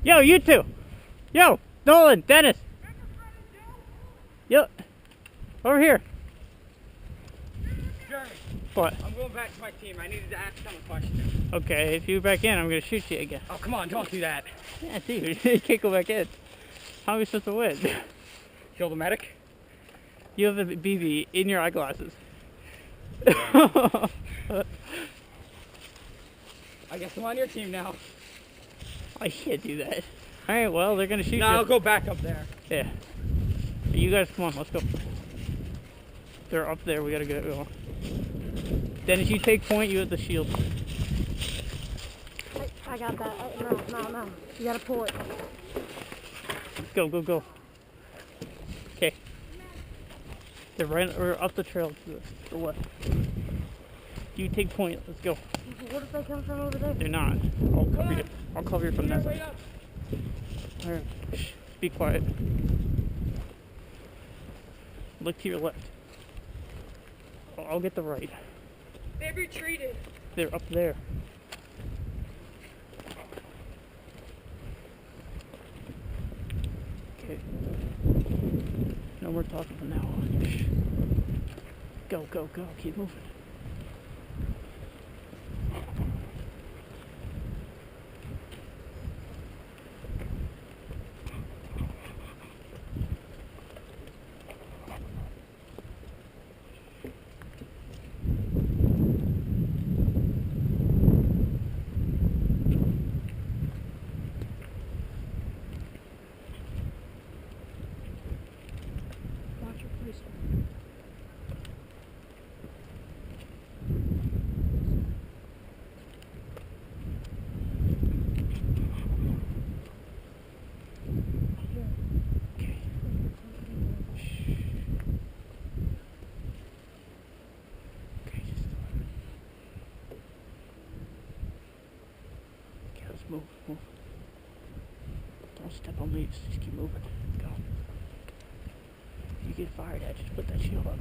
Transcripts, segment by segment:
Yo, you two. Yo, Nolan, Dennis. Yo, over here. Jeremy, what? I'm going back to my team. I needed to ask them a question. Okay, if you're back in, I'm gonna shoot you again. Oh, come on, don't do that. Yeah, dude, you can't go back in. How are we supposed to win? Kill the medic? You have a BB in your eyeglasses. I guess I'm on your team now. I can't do that. Alright, well, they're gonna shoot No, you. I'll go back up there. Yeah. You guys, come on, let's go. They're up there, we gotta go. Dennis, you take point, you have the shield. I got that. No. You gotta pull it. Go, go, go. Okay. They're right or up the trail to the left. You take point, let's go. What if they come from over there? They're not. I'll cover you from that side. Alright, shh, be quiet. Look to your left. I'll get the right. They've retreated. They're up there. Okay. No more talking from now on. Shh. Go, go, go. Keep moving. Watch your place. Okay. Shh. Okay, just okay, let's move. Don't step on me, just keep moving. Go. If you get fired at, just put that shield up.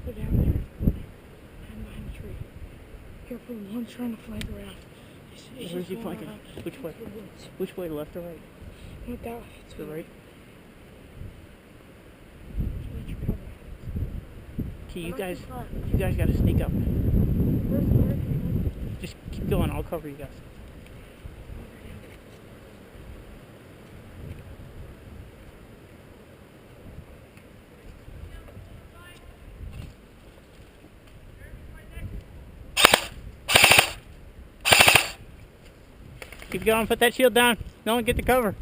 They're down there. And behind the tree. Careful, one's trying to flank around. Where's he flanking? Which way? Which way, left or right? Not that way. To the right? Let your cover. Okay, you guys gotta sneak up. Where's the medic? Just keep going, I'll cover you guys. Keep going, put that shield down. No one get the cover.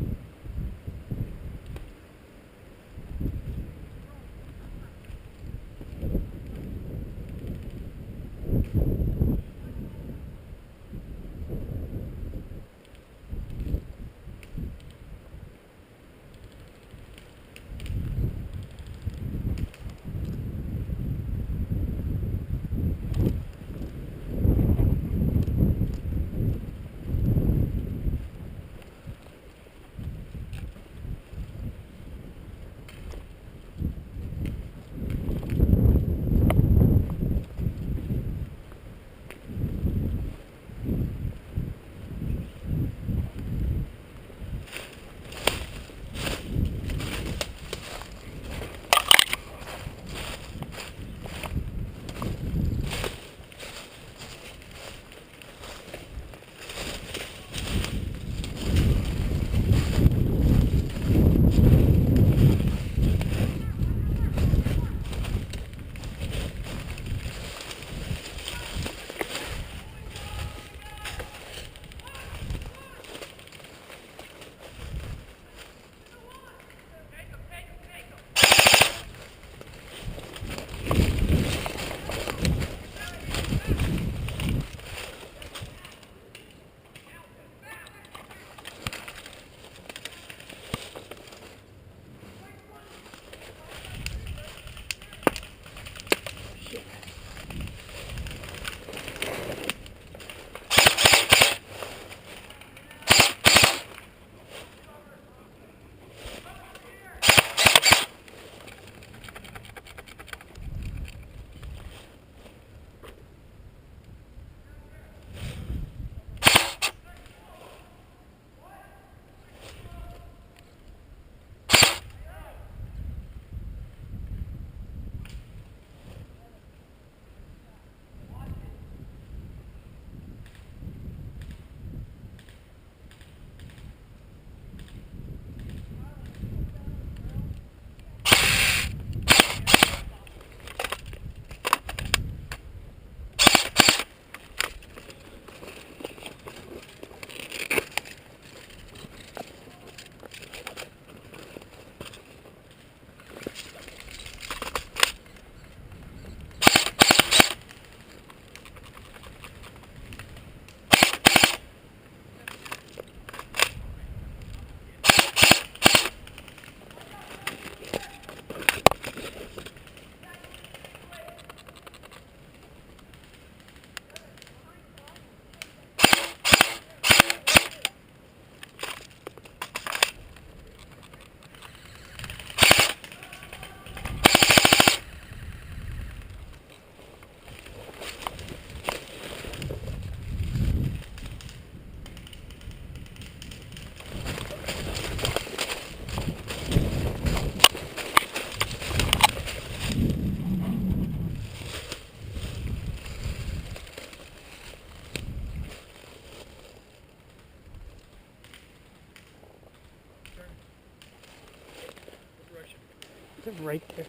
They're right there.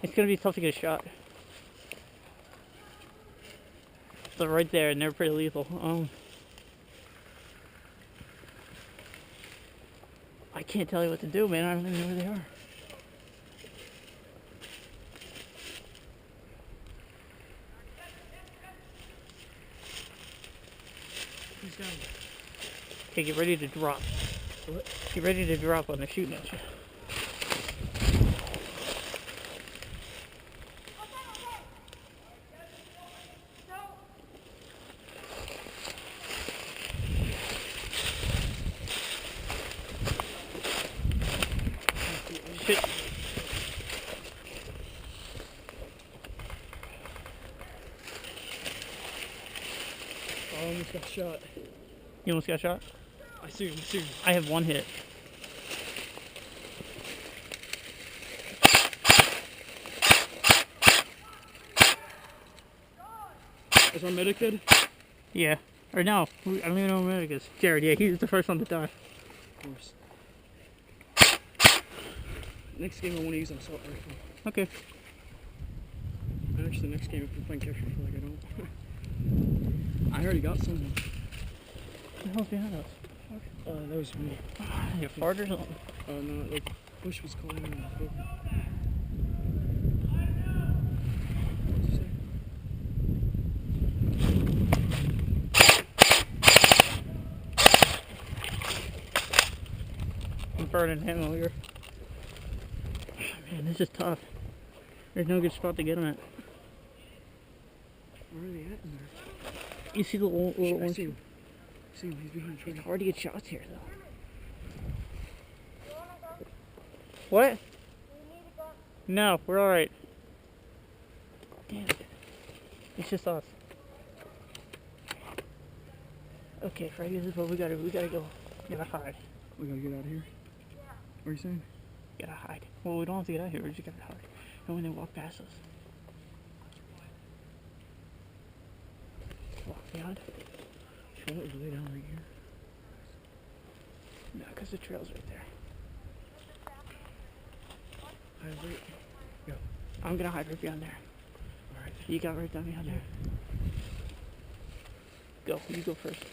It's gonna be tough to get a shot. They're right there, and they're pretty lethal. I can't tell you what to do, man. I don't even know where they are. He's down. Okay, get ready to drop. What? Get ready to drop when they're shooting at you. Shit. I almost got shot. You almost got shot? I see him. I have one hit. Is our medic dead? Yeah. Or no. I don't even know who medic is. Jared, yeah, he was the first one to die. Of course. Next game I want to use an assault rifle. Okay. Actually, the next game if we're playing capture flag, I don't. I already got someone. What the hell's behind us? That was me. You fart or something? No, like, Bush was calling me. What'd you say? I'm burning him over here. Man, this is tough. There's no good spot to get him at. Where are they at in there? You see the little I orange? see him. I see him. He's behind the tree. It's hard to get shots here, though. What? No, we're alright. Damn it. It's just us. Okay, Frankie, this is what we gotta go. We gotta hide. We gotta get out of here. What are you saying? We gotta hide. Well, we don't have to get out of here. We just gotta hide. And when they walk past us. Walk behind. Charlotte was way down right here. No, because the trail's right there. I'm gonna hide right behind there. Alright. You got right down behind there. Go. You go first.